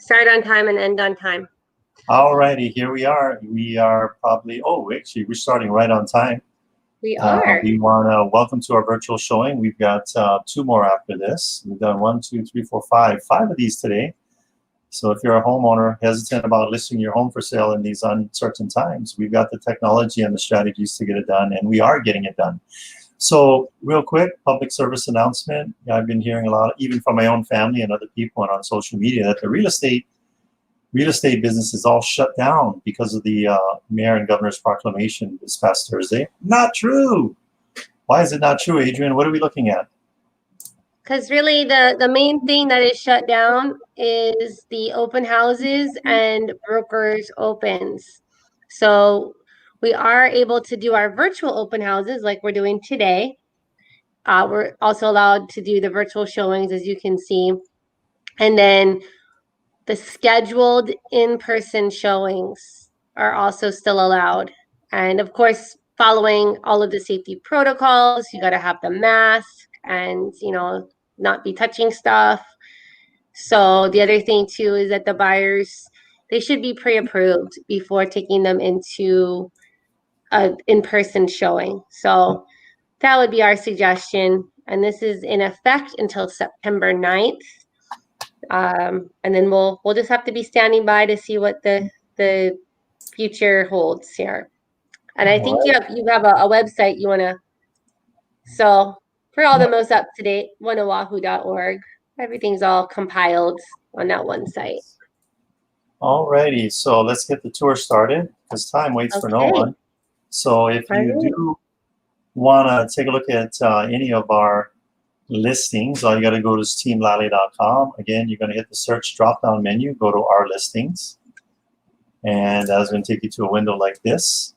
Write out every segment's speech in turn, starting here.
Start on time and end on time. All righty, here we are. We are probably, actually, we're starting right on time. We are. We want to welcome to our virtual showing. We've got 2 more after this. We've done 1, 2, 3, 4, 5 of these today. So if you're a homeowner hesitant about listing your home for sale in these uncertain times, we've got the technology and the strategies to get it done, and we are getting it done. So real quick, public service announcement. I've been hearing a lot, even from my own family and other people and on social media, that the real estate business is all shut down because of the mayor and governor's proclamation this past Thursday. Not true. Why is it not true, Adrian? What are we looking at? Because really the main thing that is shut down is the open houses and brokers opens. So we are able to do our virtual open houses like we're doing today. We're also allowed to do the virtual showings, as you can see. And then the scheduled in-person showings are also still allowed. And of course, following all of the safety protocols, you got to have the mask and, not be touching stuff. So the other thing too is that the buyers, they should be pre-approved before taking them into an in-person showing. So that would be our suggestion. And this is in effect until September 9th. And then we'll just have to be standing by to see what the future holds here. And I think you have a website you want to. So for all the most up to date, oneoahu.org. Everything's all compiled on that one site. All righty, so let's get the tour started because time waits for no one. So if you do want to take a look at any of our listings, all you got to go to teamlally.com. Again, you're going to hit the search drop-down menu, go to our listings, and that's going to take you to a window like this.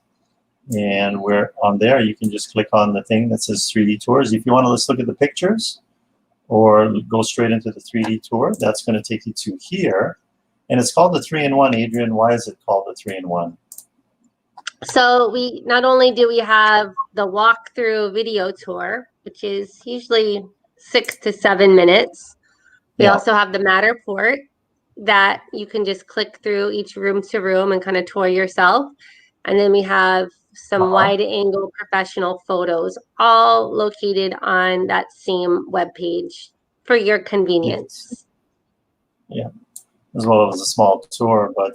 And we're on there. You can just click on the thing that says 3D tours. If you want to let's look at the pictures or go straight into the 3D tour, that's going to take you to here. And it's called the 3-in-1. Adrian, why is it called the 3-in-1? So we not only do we have the walkthrough video tour, which is usually 6 to 7 minutes. We also have the Matterport that you can just click through each room to room and kind of tour yourself. And then we have some wide angle professional photos, all located on that same webpage for your convenience. Yeah, as well as a small tour. But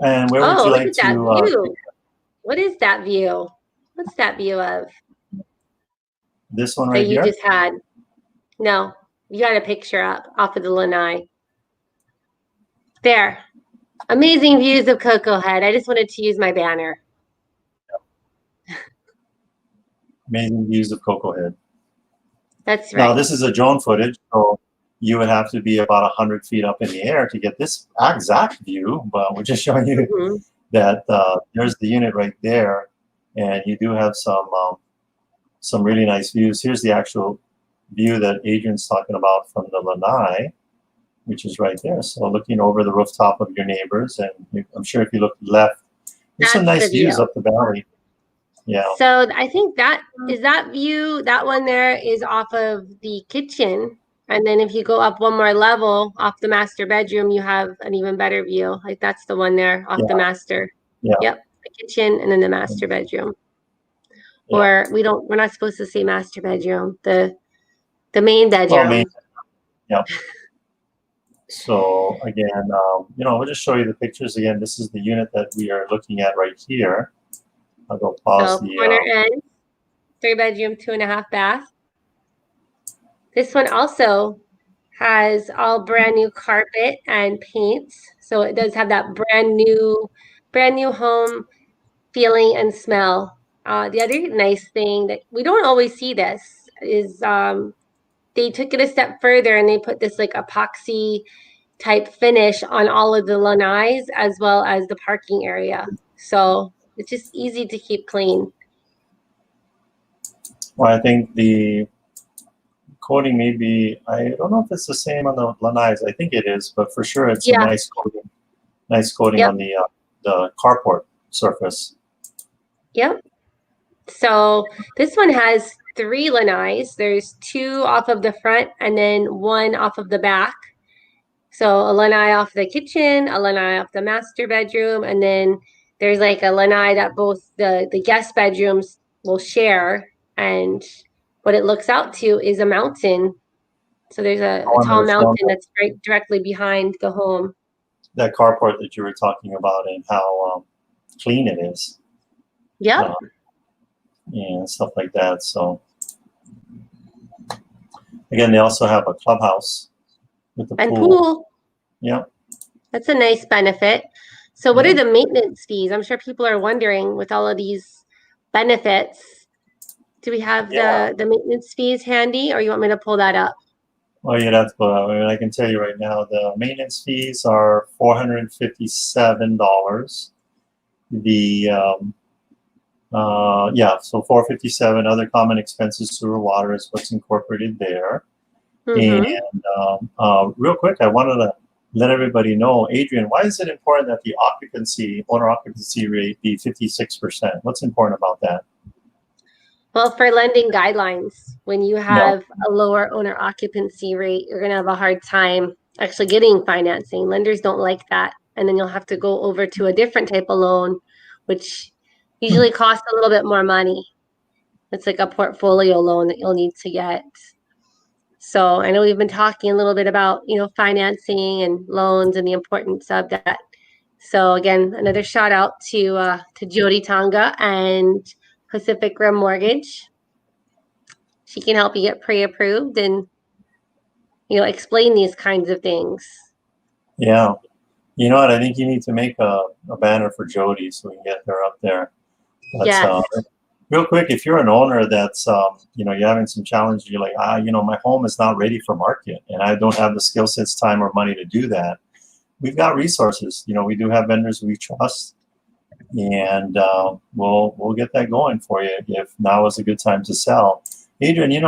and where would you like to? What is that view? What's that view of? This one right here? You just had. No, you got a picture up off of the lanai. There. Amazing views of Koko Head. I just wanted to use my banner. Amazing views of Koko Head. That's right. Now, this is a drone footage, so you would have to be about 100 feet up in the air to get this exact view, but we're just showing you that there's the unit right there, and you do have some really nice views. Here's the actual view that Adrian's talking about from the lanai, which is right there. So looking over the rooftop of your neighbors, and I'm sure if you look left, there's some nice views up the valley. Yeah. So I think that view, that one there is off of the kitchen. And then if you go up one more level off the master bedroom, you have an even better view. Like that's the one there off the master. Yeah. Yep. The kitchen and then the master bedroom. Yeah. Or we're not supposed to say master bedroom. The main bedroom. Yeah. So again, we'll just show you the pictures again. This is the unit that we are looking at right here. I'll go pause the corner end, 3-bedroom, 2.5 bath. This one also has all brand new carpet and paints. So it does have that brand new home feeling and smell. The other nice thing that we don't always see this is they took it a step further and they put this like epoxy type finish on all of the lanais as well as the parking area. So it's just easy to keep clean. Well, I think the coating may be, I don't know if it's the same on the lanais. I think it is, but for sure it's a nice coating on the carport surface. Yep. So this one has 3 lanais. There's 2 off of the front and then 1 off of the back. So a lanai off the kitchen, a lanai off the master bedroom, and then there's like a lanai that both the guest bedrooms will share. And what it looks out to is a mountain. So there's a On tall the film, mountain that's right directly behind the home. that carport that you were talking about and how clean it is. Yep. And stuff like that. So again, they also have a clubhouse with the And pool. pool. Yeah. That's a nice benefit. So what are the maintenance fees? I'm sure people are wondering with all of these benefits. Do we have the maintenance fees handy, or you want me to pull that up? Well, you'd have to pull out. I mean, I can tell you right now, the maintenance fees are $457. The so $457. Other common expenses, sewer, water is what's incorporated there. Mm-hmm. And real quick, I wanted to let everybody know, Adrian, why is it important that the owner occupancy rate be 56%? What's important about that? Well, for lending guidelines, when you Yeah. have a lower owner occupancy rate, you're going to have a hard time actually getting financing. Lenders don't like that. And then you'll have to go over to a different type of loan, which usually costs a little bit more money. It's like a portfolio loan that you'll need to get. So I know we've been talking a little bit about, financing and loans and the importance of that. So again, another shout out to Jody Tonga and Pacific Rim Mortgage. She can help you get pre-approved and explain these kinds of things. Yeah. You know what? I think you need to make a banner for Jody so we can get her up there. Yes. Real quick, if you're an owner that's you're having some challenges, you're like, my home is not ready for market and I don't have the skill sets, time, or money to do that. We've got resources. We do have vendors we trust, and we'll get that going for you if now is a good time to sell. Adrian, is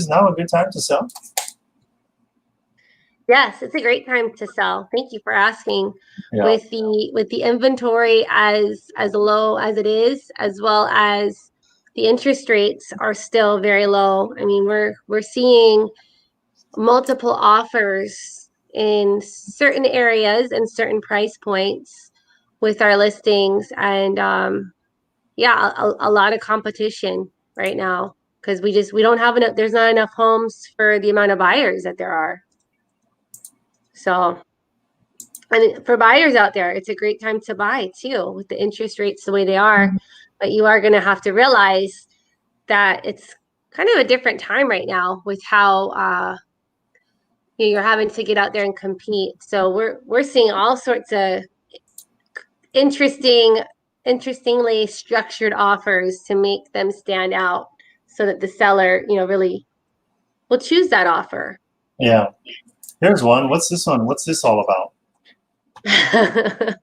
now a good time to sell? Yes, it's a great time to sell. Thank you for asking. Yeah. With the inventory as low as it is, as well as the interest rates are still very low. I mean, we're seeing multiple offers in certain areas and certain price points with our listings, and a lot of competition right now because we don't have enough. There's not enough homes for the amount of buyers that there are. So, and for buyers out there, it's a great time to buy too, with the interest rates the way they are. But you are going to have to realize that it's kind of a different time right now with how you're having to get out there and compete. So we're seeing all sorts of interestingly structured offers to make them stand out, so that the seller, really will choose that offer. Yeah. Here's one. What's this one? What's this all about? The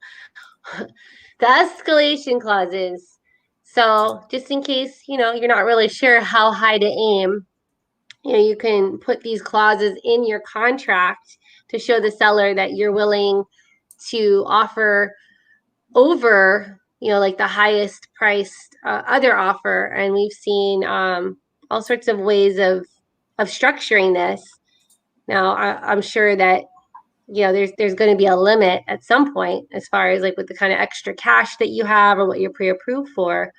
escalation clauses. So just in case, you're not really sure how high to aim, you can put these clauses in your contract to show the seller that you're willing to offer over, like the highest priced other offer. And we've seen all sorts of ways of structuring this. Now, I'm sure that there's going to be a limit at some point as far as like with the kind of extra cash that you have or what you're pre-approved for.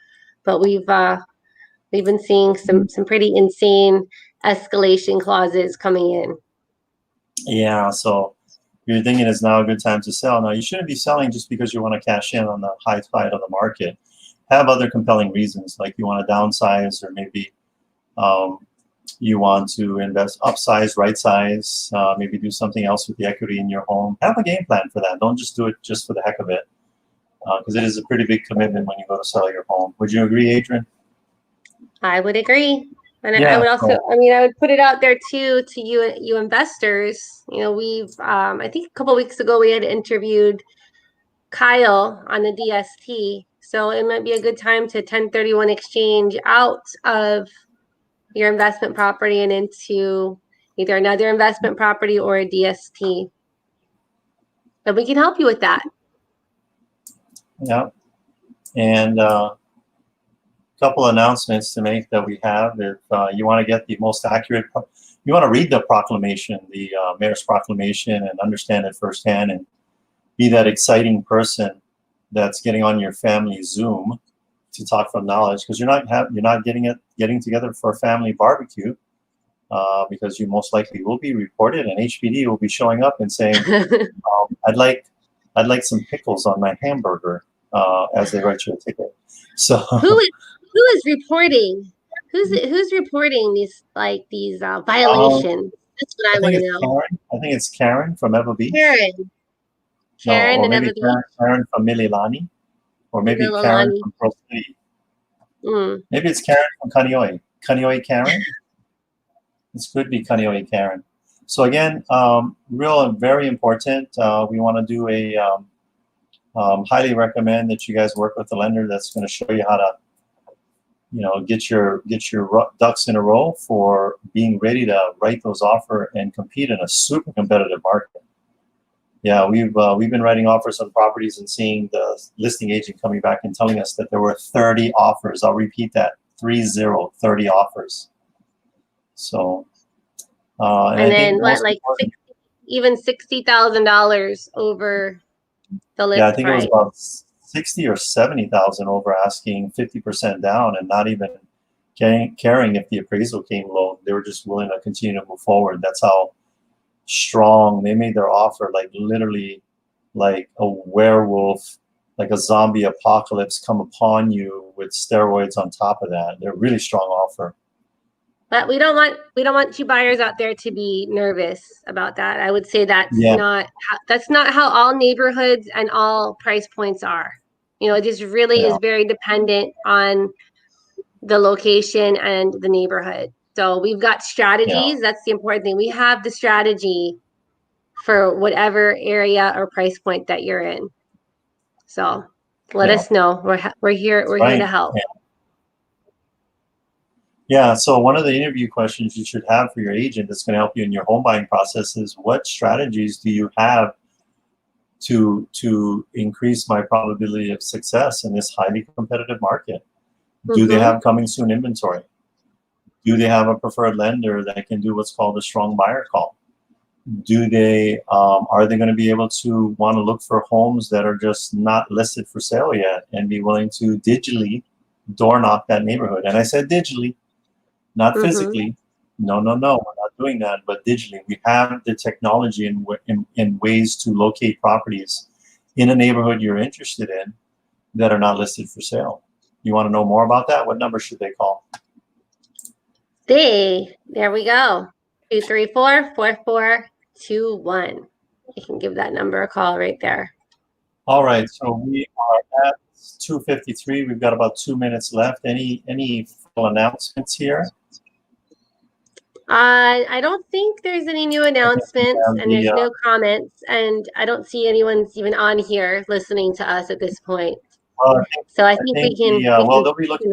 But we've been seeing some pretty insane escalation clauses coming in. Yeah, so you're thinking it's now a good time to sell. Now, you shouldn't be selling just because you want to cash in on the high side of the market. Have other compelling reasons, like you want to downsize, or maybe you want to invest, upsize, right size, maybe do something else with the equity in your home. Have a game plan for that. Don't just do it just for the heck of it, because it is a pretty big commitment when you go to sell your home. Would you agree, Adrian? I would agree. And yeah, I would also, I would put it out there too to you investors. We've, I think a couple of weeks ago, we had interviewed Kyle on the DST. So it might be a good time to 1031 exchange out of your investment property and into either another investment property or a DST. And we can help you with that. Yeah. And couple announcements to make that we have. If you want to get the most accurate you want to read the proclamation, the mayor's proclamation, and understand it firsthand, and be that exciting person that's getting on your family Zoom to talk from knowledge, because you're not getting together for a family barbecue, because you most likely will be reported, and HPD will be showing up and saying, I'd like some pickles on my hamburger, as they write you a ticket. So who is reporting? Who's reporting these violations? That's what I want to know. Karen. I think it's Karen from Eva Beach. Karen or and maybe Eva Karen from Mililani, or maybe Karen from Pearl City. Maybe it's Karen from Kaneohe Karen. This could be Kaneohe Karen. So again, real and very important. We want to do a highly recommend that you guys work with a lender that's going to show you how to, get your ducks in a row for being ready to write those offers and compete in a super competitive market. Yeah, we've been writing offers on properties and seeing the listing agent coming back and telling us that there were 30 offers. I'll repeat that: 30 offers. So, and then even $60,000 over the list. Yeah, I think it was about 60 or 70,000 over asking, 50% down, and not even caring if the appraisal came low. They were just willing to continue to move forward. That's how strong they made their offer, like literally like a werewolf, like a zombie apocalypse come upon you with steroids on top of that. They're a really strong offer. But we don't want you buyers out there to be nervous about that. I would say that's not how all neighborhoods and all price points are. It just really is very dependent on the location and the neighborhood. So we've got strategies. That's the important thing. We have the strategy for whatever area or price point that you're in. So let us know. We're here. We're here to help. Yeah, so one of the interview questions you should have for your agent that's going to help you in your home buying process is, what strategies do you have to increase my probability of success in this highly competitive market? Do they have coming soon inventory? Do they have a preferred lender that can do what's called a strong buyer call? Do they are they going to be able to want to look for homes that are just not listed for sale yet and be willing to digitally door knock that neighborhood? And I said digitally, not physically. No, we're not doing that, but digitally. We have the technology in ways to locate properties in a neighborhood you're interested in that are not listed for sale. You want to know more about that? What number should they call? There we go. 234-4421. You can give that number a call right there. All right, so we are at 2:53. We've got about 2 minutes left. Any full announcements here? I don't think there's any new announcements, and there's no comments, and I don't see anyone's even on here listening to us at this point. So I think we can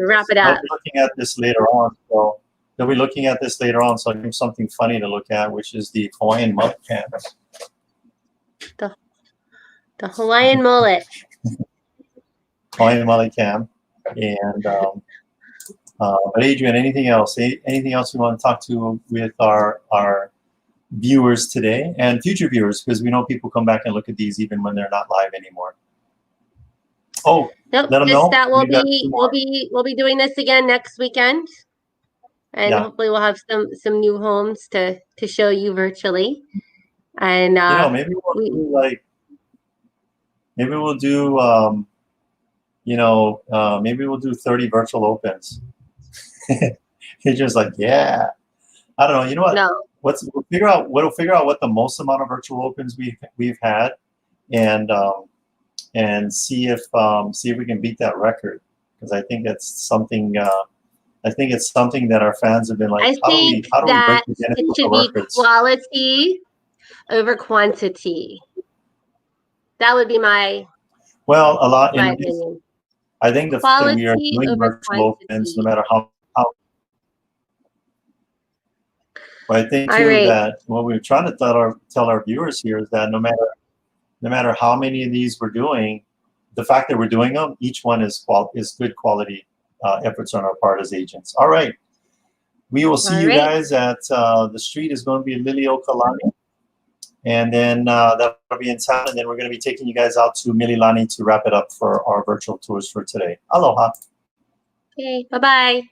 wrap it up. They'll be looking at this later on. So they'll be looking at this later on. So I give something funny to look at, which is the Hawaiian mullet cams. The Hawaiian mullet. Hawaiian mullet cam, and. But Adrian, anything else? Anything else we want to talk to with our viewers today and future viewers, because we know people come back and look at these even when they're not live anymore. Oh, nope, let them know that we'll be doing this again next weekend, and hopefully we'll have some new homes to show you virtually. And maybe we'll do 30 virtual opens. He's just like, yeah, I don't know. You know what? No. We'll figure out what the most amount of virtual opens we've had, and see if we can beat that record, because I think it's something. I think it's something that our fans have been like. How do we break it should be quality over quantity. That would be my. Well, a lot. My opinion. I think the fact that we are doing virtual opens, no matter how. But I think too that what we're trying to tell our viewers here is that no matter how many of these we're doing, the fact that we're doing them, each one is good quality efforts on our part as agents. All right. We will see you guys at the street is going to be Liliuokalani. And then that'll be in town. And then we're going to be taking you guys out to Mililani to wrap it up for our virtual tours for today. Aloha. Okay, bye-bye.